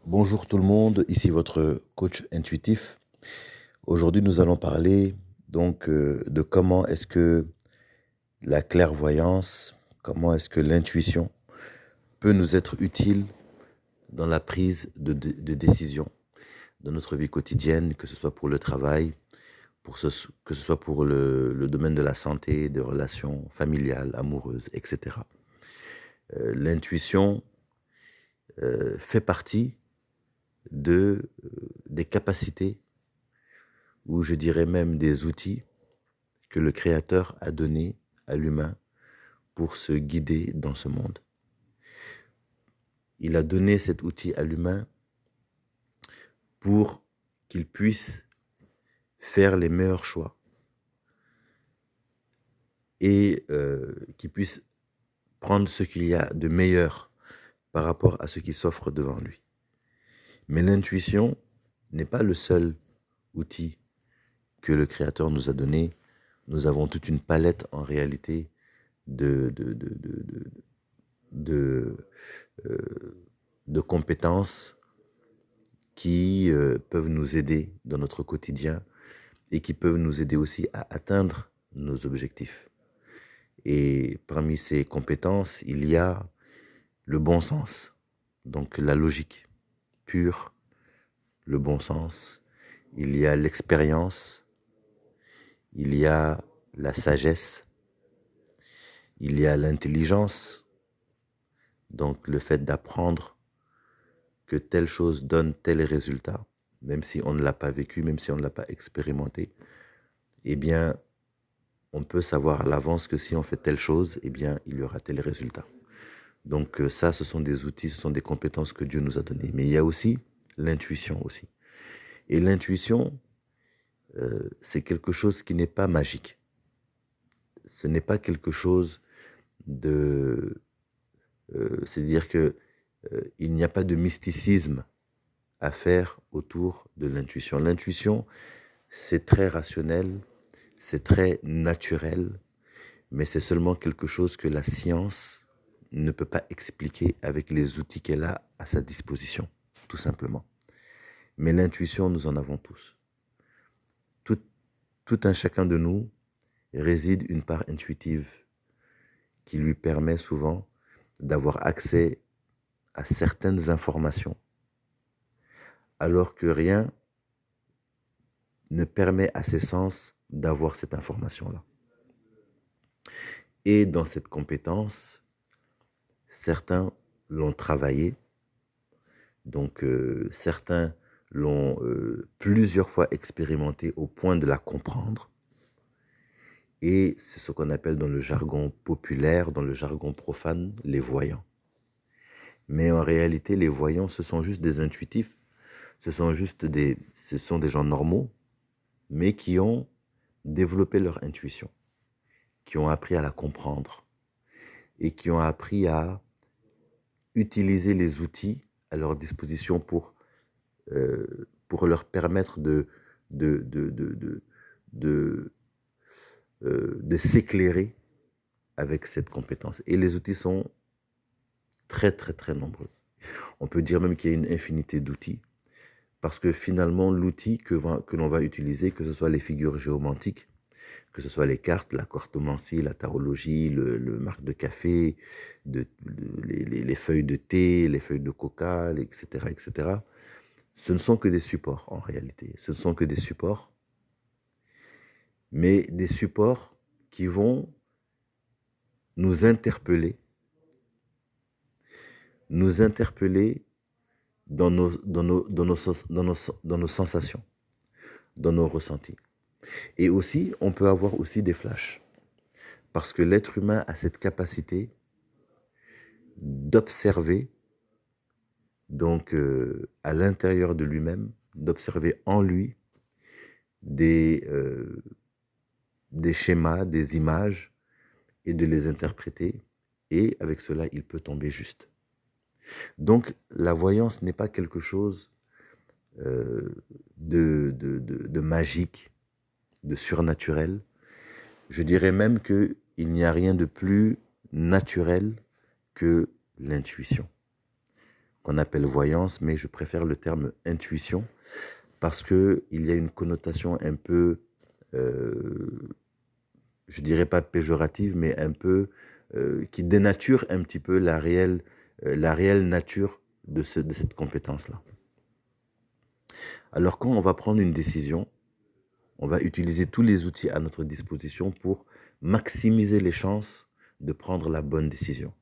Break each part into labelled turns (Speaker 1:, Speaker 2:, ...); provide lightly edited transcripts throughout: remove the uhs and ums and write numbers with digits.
Speaker 1: Bonjour tout le monde, ici votre coach intuitif. Aujourd'hui, nous allons parler de comment est-ce que la clairvoyance, comment est-ce que l'intuition peut nous être utile dans la prise de décision dans notre vie quotidienne, que ce soit pour le travail, que ce soit pour le domaine de la santé, des relations familiales, amoureuses, etc. L'intuition fait partie des capacités ou je dirais même des outils que le Créateur a donnés à l'humain pour se guider dans ce monde. Il a donné cet outil à l'humain pour qu'il puisse faire les meilleurs choix et qu'il puisse prendre ce qu'il y a de meilleur par rapport à ce qui s'offre devant lui. Mais l'intuition n'est pas le seul outil que le Créateur nous a donné. Nous avons toute une palette en réalité de, de, de, de, de, de, de compétences qui peuvent nous aider dans notre quotidien et qui peuvent nous aider aussi à atteindre nos objectifs. Et parmi ces compétences, il y a le bon sens, donc la logique pure, le bon sens. Il y a l'expérience, il y a la sagesse, il y a l'intelligence, donc le fait d'apprendre que telle chose donne tel résultat, même si on ne l'a pas vécu, même si on ne l'a pas expérimenté, eh bien, on peut savoir à l'avance que si on fait telle chose, eh bien, il y aura tel résultat. Donc ça, ce sont des outils, ce sont des compétences que Dieu nous a données. Mais il y a aussi l'intuition aussi. Et l'intuition, c'est quelque chose qui n'est pas magique. Ce n'est pas quelque chose de... c'est-à-dire que il n'y a pas de mysticisme à faire autour de l'intuition. L'intuition, c'est très rationnel, c'est très naturel, mais c'est seulement quelque chose que la science ne peut pas expliquer avec les outils qu'elle a à sa disposition, tout simplement. Mais l'intuition, nous en avons tous. Tout, tout un chacun de nous réside une part intuitive qui lui permet souvent d'avoir accès à certaines informations, alors que rien ne permet à ses sens d'avoir cette information-là. Et dans cette compétence, certains l'ont travaillé, donc certains l'ont plusieurs fois expérimenté au point de la comprendre. Et c'est ce qu'on appelle dans le jargon populaire, dans le jargon profane, les voyants. Mais en réalité, les voyants, ce sont juste des intuitifs, ce sont des gens normaux, mais qui ont développé leur intuition, qui ont appris à la comprendre et qui ont appris à utiliser les outils à leur disposition pour leur permettre de, de, de, de, de, de s'éclairer avec cette compétence. Et les outils sont très, très, très nombreux. On peut dire même qu'il y a une infinité d'outils, parce que finalement, l'outil que l'on va utiliser, que ce soit les figures géomantiques, que ce soit les cartes, la cartomancie, la tarologie, le marc de café, les feuilles de thé, les feuilles de coca, etc., etc., ce ne sont que des supports en réalité. Ce ne sont que des supports, mais des supports qui vont nous interpeller dans nos sensations, dans nos ressentis. Et aussi, on peut avoir aussi des flashs, parce que l'être humain a cette capacité d'observer, donc à l'intérieur de lui-même, d'observer en lui des schémas, des images, et de les interpréter, et avec cela, il peut tomber juste. Donc, la voyance n'est pas quelque chose de magique, de surnaturel. Je dirais même qu'il n'y a rien de plus naturel que l'intuition. qu'on appelle voyance, mais je préfère le terme intuition parce qu'il y a une connotation un peu, je dirais pas péjorative, mais un peu qui dénature un petit peu la réelle nature de cette compétence-là. Alors quand on va prendre une décision, on va utiliser tous les outils à notre disposition pour maximiser les chances de prendre la bonne décision,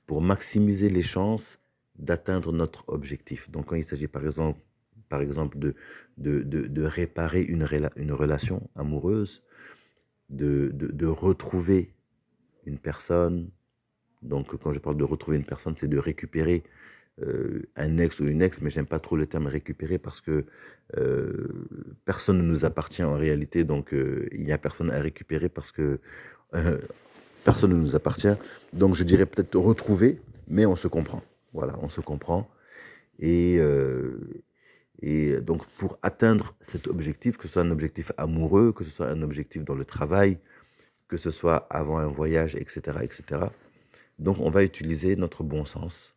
Speaker 1: pour maximiser les chances d'atteindre notre objectif. Donc quand il s'agit par exemple de réparer une relation amoureuse, de retrouver une personne. Donc quand je parle de retrouver une personne, c'est de récupérer un ex ou une ex, mais j'aime pas trop le terme récupérer parce que euh, personne ne nous appartient en réalité, donc il n'y a personne à récupérer parce que euh, personne ne nous appartient. Donc je dirais peut-être retrouver, mais on se comprend. Voilà, on se comprend. Et, euh, et donc pour atteindre cet objectif, que ce soit un objectif amoureux, que ce soit un objectif dans le travail, que ce soit avant un voyage, etc., etc. Donc on va utiliser notre bon sens,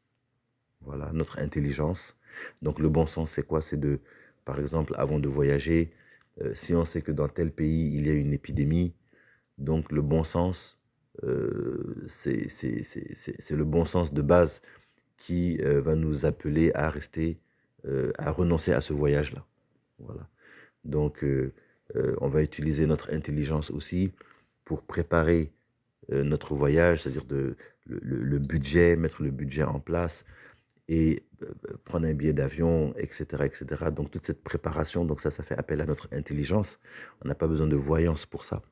Speaker 1: voilà, notre intelligence. Donc le bon sens, c'est quoi? C'est de, par exemple, avant de voyager, si on sait que dans tel pays, il y a une épidémie, donc le bon sens, c'est le bon sens de base qui va nous appeler à rester, à renoncer à ce voyage-là. Voilà. Donc on va utiliser notre intelligence aussi pour préparer notre voyage, c'est-à-dire le budget, mettre le budget en place, et prendre un billet d'avion, etc., etc. Donc toute cette préparation, donc ça fait appel à notre intelligence. On n'a pas besoin de voyance pour ça.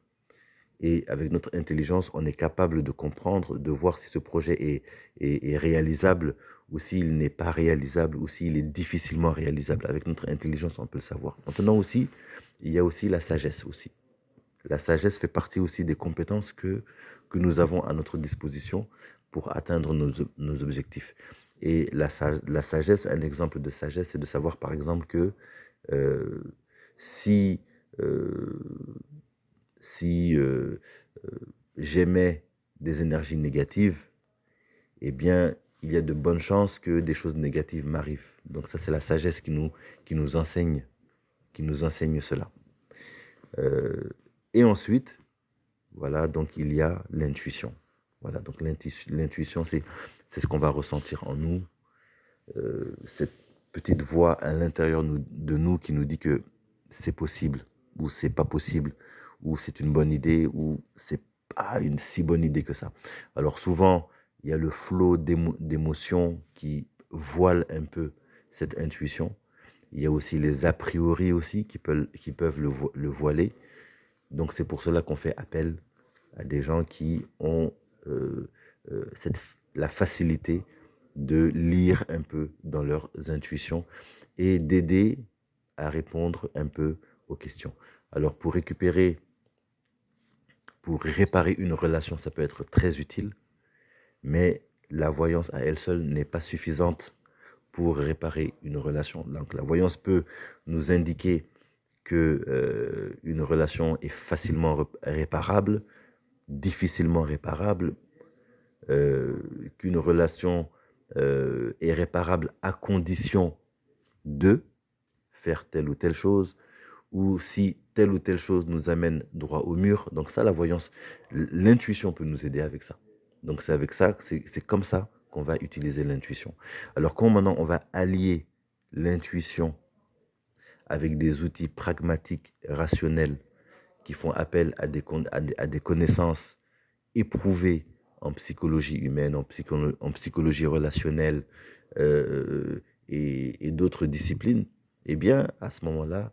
Speaker 1: Et avec notre intelligence, on est capable de comprendre, de voir si ce projet est réalisable ou s'il n'est pas réalisable ou s'il est difficilement réalisable. Avec notre intelligence, on peut le savoir. Maintenant aussi, il y a aussi la sagesse aussi. La sagesse fait partie aussi des compétences que nous avons à notre disposition pour atteindre nos objectifs. Et la sagesse, un exemple de sagesse, c'est de savoir par exemple que euh, si, euh, si j'émets des énergies négatives, eh bien, il y a de bonnes chances que des choses négatives m'arrivent. Donc ça, c'est la sagesse qui nous enseigne cela. Euh, et ensuite, voilà, donc il y a l'intuition. Voilà, donc l'intuition, c'est ce qu'on va ressentir en nous, cette petite voix à l'intérieur de nous qui nous dit que c'est possible, ou c'est pas possible, ou c'est une bonne idée, ou c'est pas une si bonne idée que ça. Alors souvent, il y a le flot d'émotions qui voile un peu cette intuition. Il y a aussi les a priori aussi qui peuvent le voiler. Donc c'est pour cela qu'on fait appel à des gens qui ont euh, la facilité de lire un peu dans leurs intuitions et d'aider à répondre un peu aux questions. Alors pour réparer une relation, ça peut être très utile, mais la voyance à elle seule n'est pas suffisante pour réparer une relation. Donc la voyance peut nous indiquer que une relation est facilement réparable, difficilement réparable, qu'une relation est réparable à condition de faire telle ou telle chose, ou si telle ou telle chose nous amène droit au mur. Donc ça, la voyance, l'intuition peut nous aider avec ça. Donc c'est avec ça, c'est comme ça qu'on va utiliser l'intuition. Alors quand maintenant on va allier l'intuition avec des outils pragmatiques, rationnels, qui font appel à des connaissances éprouvées en psychologie humaine, en psychologie relationnelle et d'autres disciplines, eh bien, à ce moment-là,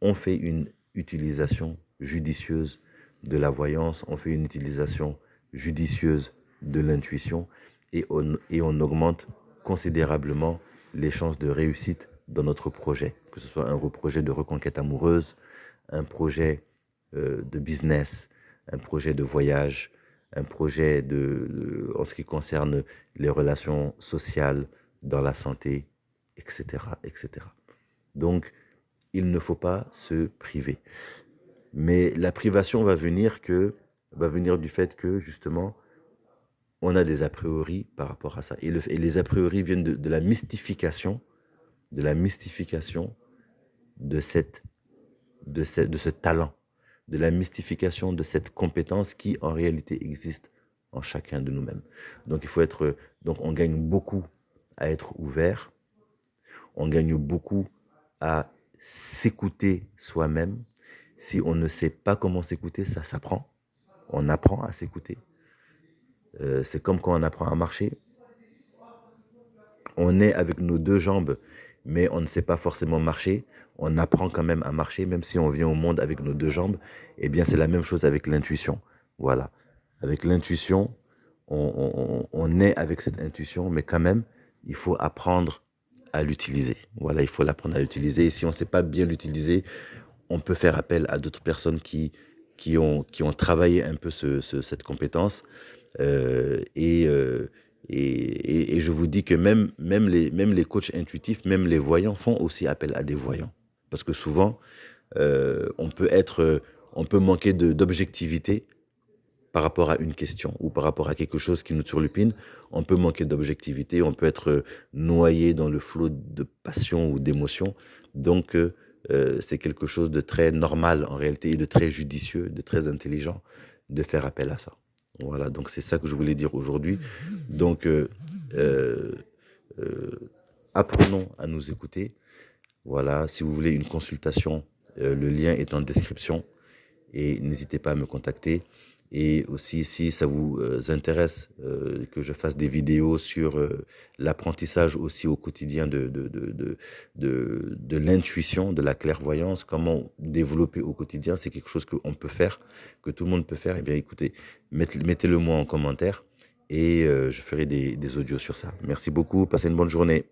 Speaker 1: on fait une utilisation judicieuse de la voyance, on fait une utilisation judicieuse de l'intuition et on augmente considérablement les chances de réussite dans notre projet, que ce soit un projet de reconquête amoureuse, un projet de business, un projet de voyage, un projet en ce qui concerne les relations sociales, dans la santé, etc., etc. Donc, il ne faut pas se priver. Mais la privation va venir du fait que, justement, on a des a priori par rapport à ça. Et les a priori viennent de la mystification, de la mystification de de ce talent, de la mystification de cette compétence qui en réalité existe en chacun de nous-mêmes. Donc donc on gagne beaucoup à être ouvert, on gagne beaucoup à s'écouter soi-même. Si on ne sait pas comment s'écouter, ça s'apprend. On apprend à s'écouter. C'est comme quand on apprend à marcher. On est avec nos deux jambes, mais on ne sait pas forcément marcher. On apprend quand même à marcher, même si on vient au monde avec nos deux jambes. Eh bien, c'est la même chose avec l'intuition. Voilà. Avec l'intuition, on est avec cette intuition, mais quand même, il faut apprendre à l'utiliser. Voilà, il faut l'apprendre à l'utiliser. Et si on ne sait pas bien l'utiliser, on peut faire appel à d'autres personnes qui ont travaillé un peu cette compétence. Euh, et, euh, et je vous dis que même les coachs intuitifs, même les voyants font aussi appel à des voyants. Parce que souvent, on peut on peut manquer d'objectivité par rapport à une question ou par rapport à quelque chose qui nous turlupine. On peut manquer d'objectivité, on peut être noyé dans le flot de passion ou d'émotion. Donc, c'est quelque chose de très normal en réalité et de très judicieux, de très intelligent de faire appel à ça. Voilà, donc c'est ça que je voulais dire aujourd'hui. Donc, euh, euh, apprenons à nous écouter. Voilà, si vous voulez une consultation, le lien est en description et n'hésitez pas à me contacter. Et aussi, si ça vous intéresse que je fasse des vidéos sur l'apprentissage aussi au quotidien de l'intuition, de la clairvoyance, comment développer au quotidien, c'est quelque chose qu'on peut faire, que tout le monde peut faire, eh bien écoutez, mettez-le moi en commentaire et je ferai des audios sur ça. Merci beaucoup, passez une bonne journée.